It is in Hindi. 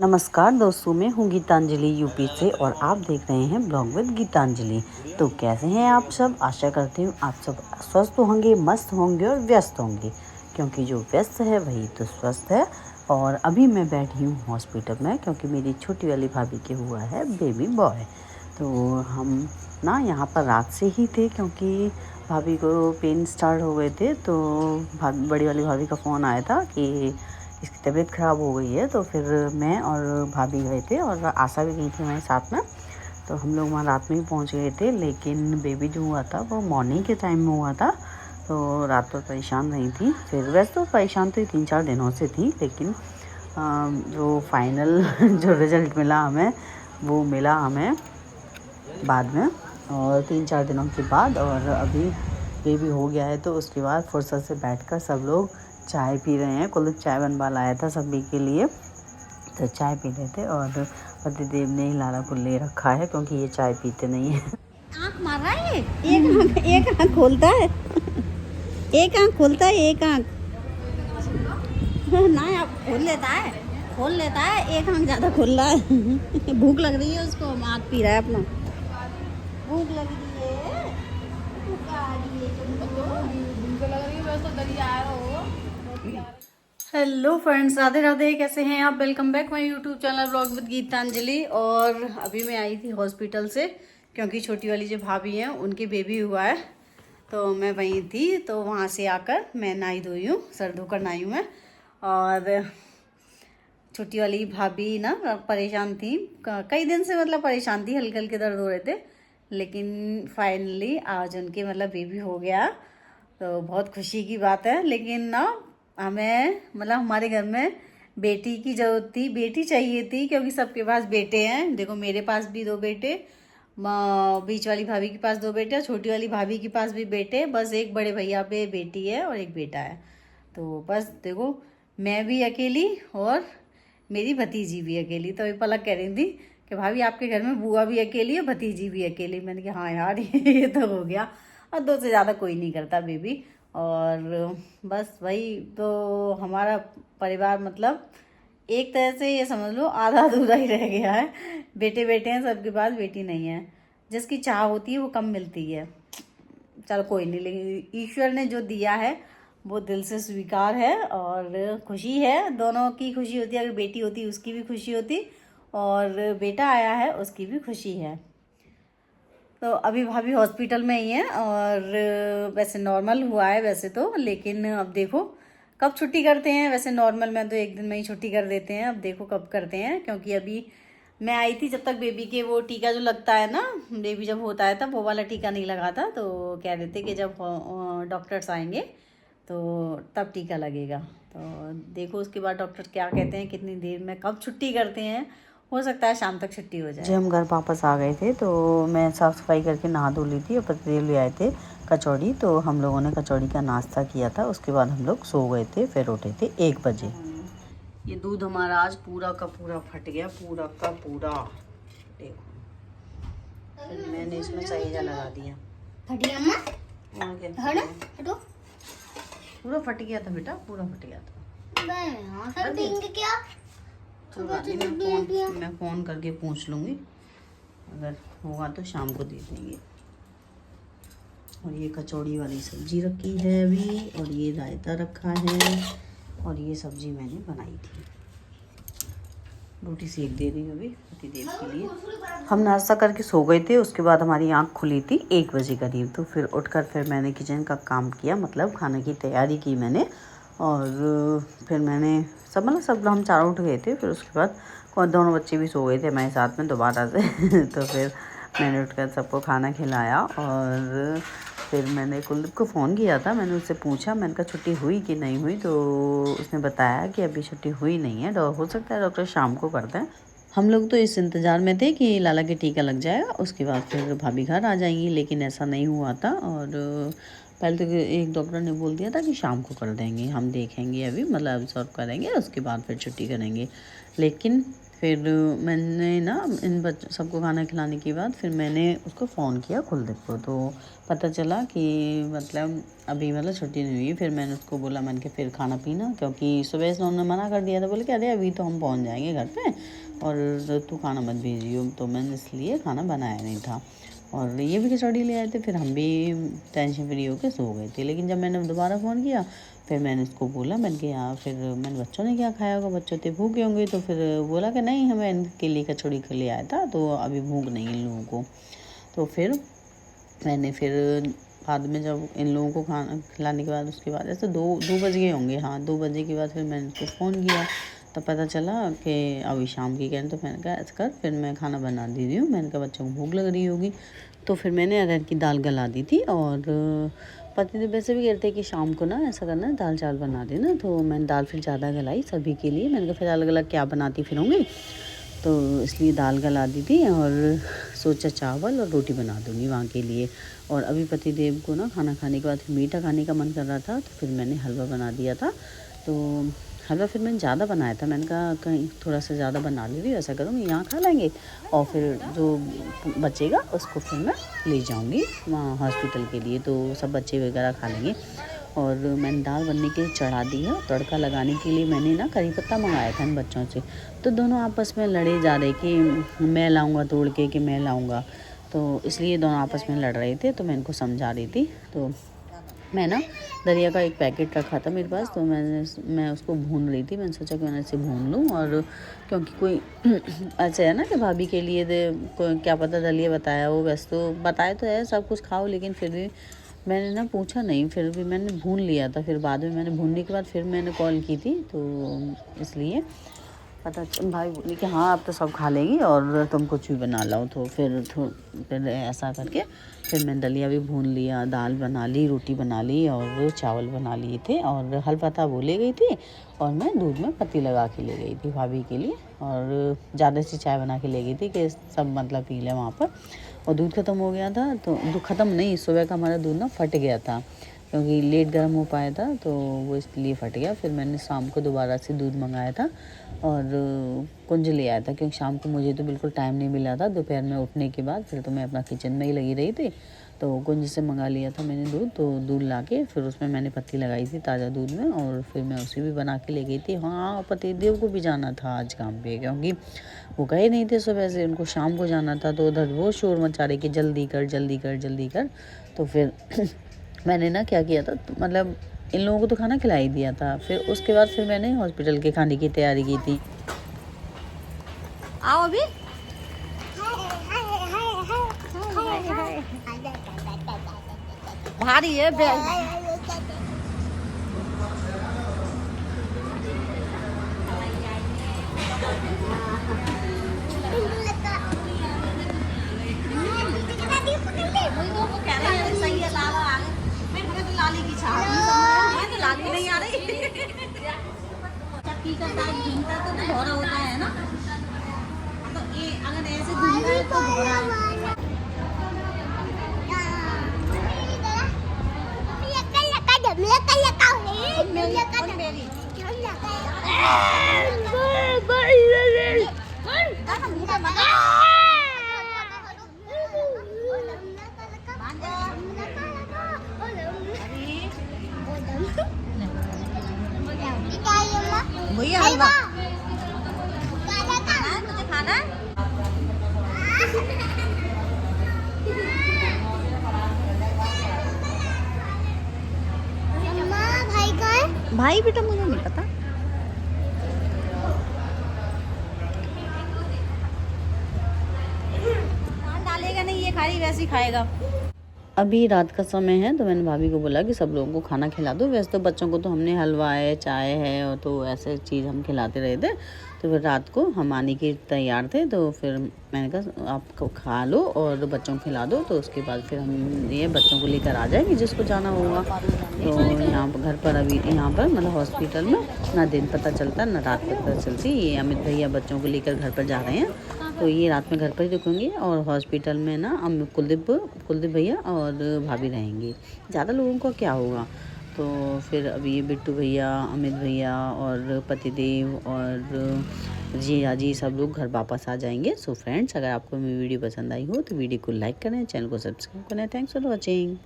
नमस्कार दोस्तों, मैं हूँ गीतांजलि यूपी से और आप देख रहे हैं ब्लॉग विद गीतांजलि। तो कैसे हैं आप सब? आशा करती हूँ आप सब स्वस्थ होंगे, मस्त होंगे और व्यस्त होंगे, क्योंकि जो व्यस्त है वही तो स्वस्थ है। और अभी मैं बैठी हूँ हॉस्पिटल में, क्योंकि मेरी छोटी वाली भाभी के हुआ है बेबी बॉय। तो हम ना यहाँ पर रात से ही थे, क्योंकि भाभी को पेन स्टार्ट हो गए थे। तो बड़ी वाली भाभी का फ़ोन आया था कि इसकी तबीयत ख़राब हो गई है। तो फिर मैं और भाभी गए थे और आशा भी गई थी हमारे साथ में। तो हम लोग वहाँ रात में ही पहुँच गए थे, लेकिन बेबी जो हुआ था वो मॉर्निंग के टाइम में हुआ था। तो रात भर परेशान रही थी। फिर वैसे तो परेशान तो 3-4 दिनों से थी, लेकिन जो फाइनल जो रिज़ल्ट मिला हमें, वो मिला हमें बाद में, और 3-4 दिनों के बाद। और अभी बेबी हो गया है, तो उसके बाद फुर्सत से बैठकर सब लोग चाय पी रहे हैं। कुलदीप चाय बनवा लाया था सभी के लिए, तो चाय पी रहे थे। और पतिदेव ने ही लाला को ले रखा है, क्योंकि ये चाय पीते नहीं है। आँख मार रहा है, एक आँख खोलता है, एक आँख खोलता है, एक आँख ना अब खोल लेता है, एक आँख ज़्यादा खोल रहा है। भूख लग रही है उसको, आँख पी रहा है अपना। भूख लग रही है, भूख आ रही है तुमको, लग रही है बस तो दरिया हो। हेलो फ्रेंड्स, राधे राधे, कैसे हैं आप? Welcome back my YouTube channel blog with Geetanjali. और अभी मैं आई थी हॉस्पिटल से, क्योंकि छोटी वाली जो भाभी हैं उनकी बेबी हुआ है, तो मैं वहीं थी। तो वहाँ से आकर मैं नहाई धोई हूँ, सर धोकर नहाई हूँ मैं। और छोटी वाली भाभी ना परेशान थी कई दिन से, मतलब परेशान थी, हल्के हल्के दर्द हो रहे थे। लेकिन फाइनली आज उनके मतलब बेबी हो गया, तो बहुत खुशी की बात है। लेकिन ना हमें मतलब हमारे घर में बेटी की ज़रूरत थी, बेटी चाहिए थी, क्योंकि सबके पास बेटे हैं। देखो मेरे पास भी 2 बेटे, बीच वाली भाभी के पास 2 बेटे, छोटी वाली भाभी के पास भी बेटे, बस एक बड़े भैया पे बेटी है और एक बेटा है। तो बस देखो, मैं भी अकेली और मेरी भतीजी भी अकेली। तो ये पलक कह रही थी कि भाभी आपके घर में बुआ भी अकेली है, भतीजी भी अकेली। मैंने कहा हाँ यार, ये तो हो गया। और 2 से ज़्यादा कोई नहीं करता बेबी। और बस वही तो हमारा परिवार, मतलब एक तरह से ये समझ लो आधा अधूरा ही रह गया है। बेटे बेटे हैं सबके पास, बेटी नहीं है। जिसकी चाह होती है वो कम मिलती है। चलो कोई नहीं, लेकिन ईश्वर ने जो दिया है वो दिल से स्वीकार है। और खुशी है, दोनों की खुशी होती है। अगर बेटी होती उसकी भी खुशी होती, और बेटा आया है उसकी भी खुशी है। तो अभी भाभी हॉस्पिटल में ही है, और वैसे नॉर्मल हुआ है वैसे तो, लेकिन अब देखो कब छुट्टी करते हैं। वैसे नॉर्मल में तो 1 दिन में ही छुट्टी कर देते हैं, अब देखो कब करते हैं। क्योंकि अभी मैं आई थी जब तक बेबी के वो टीका जो लगता है ना, बेबी जब होता है तब वो वाला टीका नहीं लगा था। तो कह रहे थे कि जब डॉक्टर्स आएंगे तो तब टीका लगेगा। तो देखो उसके बाद डॉक्टर क्या कहते हैं, कितनी देर में कब छुट्टी करते हैं। हो सकता है शाम तक छुट्टी हो जाए। जब हम घर वापस आ गए थे, तो मैं साफ़ सफाई करके नहा धो ली थी, और पतिदेव ले आए थे कचौड़ी। तो हम लोगों ने कचौड़ी का नाश्ता किया था। उसके बाद हम लोग सो गए थे, फिर उठे थे 1 बजे। ये दूध हमारा आज पूरा का पूरा फट गया, पूरा का पूरा। देखो फिर मैंने इसमें सहेजा लगा दिया। और क्या, पूरा फट गया था बेटा, पूरा फट गया था। चलो रानी, मैं फ़ोन करके पूछ लूँगी, अगर होगा तो शाम को दे देंगे। और ये कचौड़ी वाली सब्जी रखी है अभी, और ये रायता रखा है, और ये सब्जी मैंने बनाई थी। रोटी सेक दे रही हूँ अभी पतिदेव के लिए। हम नाश्ता करके सो गए थे। उसके बाद हमारी आँख खुली थी 1 बजे करीब। तो फिर उठकर फिर मैंने किचन का काम किया, मतलब खाने की तैयारी की मैंने। और फिर मैंने सब हम चारों उठ गए थे। फिर उसके बाद दोनों बच्चे भी सो गए थे हमारे साथ में दोबारा से। तो फिर मैंने उठकर सबको खाना खिलाया। और फिर मैंने कुलदीप को फ़ोन किया था, मैंने उससे पूछा, मैंने कहा छुट्टी हुई कि नहीं हुई। तो उसने बताया कि अभी छुट्टी हुई नहीं है, हो सकता है डॉक्टर शाम को करते हैं। हम लोग तो इस इंतज़ार में थे कि लाला के टीका लग जाएगा, उसके बाद फिर भाभी घर आ जाएंगी, लेकिन ऐसा नहीं हुआ था। और पहले तो एक डॉक्टर ने बोल दिया था कि शाम को कर देंगे, हम देखेंगे अभी, मतलब ऑब्जर्व करेंगे, उसके बाद फिर छुट्टी करेंगे। लेकिन फिर मैंने ना इन बच्चों सबको खाना खिलाने के बाद फिर मैंने उसको फ़ोन किया कुलदीप को। तो पता चला कि मतलब अभी मतलब छुट्टी नहीं हुई। फिर मैंने उसको बोला, मैंने कहा फिर खाना पीना, क्योंकि सुबह से उन्होंने मना कर दिया था, बोले कि अरे अभी तो हम पहुंच जाएंगे घर पे और तू खाना मत भेजियो। तो मैंने इसलिए खाना बनाया नहीं था और ये भी कचौड़ी ले आए थे। फिर हम भी टेंशन फ्री होकर सो गए थे। लेकिन जब मैंने दोबारा फ़ोन किया फिर मैंने उसको बोला, मैंने कहा यार, फिर मैंने बच्चों ने क्या खाया होगा, बच्चों तो भूखे होंगे। तो फिर बोला कि नहीं, हमें इनके लिए कचौड़ी के लिए आया था, तो अभी भूख नहीं इन लोगों को। तो फिर मैंने फिर बाद में जब इन लोगों को खाना खिलाने के बाद उसके बाद ऐसे 2 बज गए होंगे, हाँ 2 बजे के बाद फिर मैंने उसको फ़ोन किया। तब पता चला कि अभी शाम की कह। तो मैंने कहा ऐसा कर, फिर मैं खाना बना दे रही हूँ। मैंने कहा बच्चों को भूख लग रही होगी। तो फिर मैंने अरहर की दाल गला दी थी और पतिदेव वैसे भी कहते हैं कि शाम को ना ऐसा करना है, दाल चावल बना देना। तो मैंने दाल फिर ज़्यादा गलाई सभी के लिए। मैंने कहा फिर अलग अलग क्या बनाती फिरूँगी, तो इसलिए दाल गला दी थी और सोचा चावल और रोटी बना दूँगी वहाँ के लिए। और अभी पतिदेव को ना खाना खाने के बाद फिर मीठा खाने का मन कर रहा था, तो फिर मैंने हलवा बना दिया था। तो हलवा फिर मैंने ज़्यादा बनाया था। मैंने कहा कहीं थोड़ा सा ज़्यादा बना ले रही हूँ, ऐसा करूँगी यहाँ खा लेंगे और फिर जो बचेगा उसको फिर मैं ले जाऊँगी वहाँ हॉस्पिटल के लिए, तो सब बच्चे वगैरह खा लेंगे। और मैंने दाल बनने के लिए चढ़ा दी है। तड़का लगाने के लिए मैंने ना करी पत्ता मंगाया था इन बच्चों से। तो दोनों आपस में लड़े जा रहे कि मैं लाऊंगा तोड़ के कि मैं लाऊंगा, तो इसलिए दोनों आपस में लड़ रहे थे। तो मैं इनको समझा रही थी। तो मैं ना दलिया का एक पैकेट रखा था मेरे पास, तो मैं उसको भून रही थी। मैंने सोचा कि मैंने इसे भून लूँ, और क्योंकि कोई ऐसे है ना कि भाभी के लिए कोई क्या पता दलिया बताया हो, वैसे तो बताए तो है सब कुछ खाओ, लेकिन फिर भी मैंने ना पूछा नहीं, फिर भी मैंने भून लिया था। फिर बाद में मैंने भूनने के बाद फिर मैंने कॉल की थी, तो इसलिए भाई बोली कि हाँ अब तो सब खा लेगी और तुम कुछ भी बना लाओ। तो फिर ऐसा करके फिर मैंने दलिया भी भून लिया, दाल बना ली, रोटी बना ली और चावल बना लिए थे। और हलवा वो ले गई थी और मैं दूध में पत्ती लगा के ले गई थी भाभी के लिए, और ज़्यादा सी चाय बना के ले गई थी कि सब मतलब पी लें वहाँ पर। और दूध ख़त्म हो गया था, तो दूध ख़त्म नहीं, सुबह का हमारा दूध ना फट गया था क्योंकि लेट गर्म हो पाया था, तो वो इसलिए फट गया। फिर मैंने शाम को दोबारा से दूध मंगाया था और कुंज ले आया था, क्योंकि शाम को मुझे तो बिल्कुल टाइम नहीं मिला था। दोपहर में उठने के बाद फिर तो मैं अपना किचन में ही लगी रही थी, तो कुंज से मंगा लिया था मैंने दूध। तो दूध ला के फिर उसमें मैंने पत्ती लगाई थी ताज़ा दूध में, और फिर मैं उसे भी बना के ले गई थी। हाँ, पतिदेव को भी जाना था आज काम पे, क्योंकि वो गए नहीं थे सुबह से, उनको शाम को जाना था। तो उधर वो शोर मचा रहे कि जल्दी कर जल्दी कर जल्दी कर। तो फिर मैंने ना क्या किया था, तो मतलब इन लोगों को तो खाना खिला ही दिया था। फिर उसके बाद फिर मैंने हॉस्पिटल के खाने की तैयारी की थी। आओ अभी भारी है बैग। लाली की छाप तो लाली नहीं आ रही। चक्की का साथ घूमता तो भौरा होता है ना, तो ये अगर ऐसे घूमता है तो भौरा है। भैया हलवा मुझे खाना है। भाई बेटा मुझे नहीं पता। डालेगा नहीं, ये खाली वैसे ही खाएगा। अभी रात का समय है, तो मैंने भाभी को बोला कि सब लोगों को खाना खिला दो। वैसे तो बच्चों को तो हमने हलवा है, चाय है, और तो ऐसे चीज़ हम खिलाते रहे थे। तो फिर रात को हम आने के तैयार थे, तो फिर मैंने कहा आप खा लो और बच्चों को खिला दो, तो उसके बाद फिर हम ये बच्चों को लेकर आ जाएंगे जिसको जाना होगा। तो यहाँ पर घर पर अभी यहाँ पर मतलब हॉस्पिटल में ना दिन पता चलता ना रात पता चलती। ये अमित भैया बच्चों को लेकर घर पर जा रहे हैं, तो ये रात में घर पर ही रुकेंगे और हॉस्पिटल में ना कुलदीप भैया और भाभी रहेंगी। ज़्यादा लोगों का क्या होगा। तो फिर अभी ये बिट्टू भैया, अमित भैया और पतिदेव और जी आज ही सब लोग घर वापस आ जाएंगे। सो फ्रेंड्स, अगर आपको मेरी वीडियो पसंद आई हो तो वीडियो को लाइक करें, चैनल को सब्सक्राइब करें। Thanks for watching.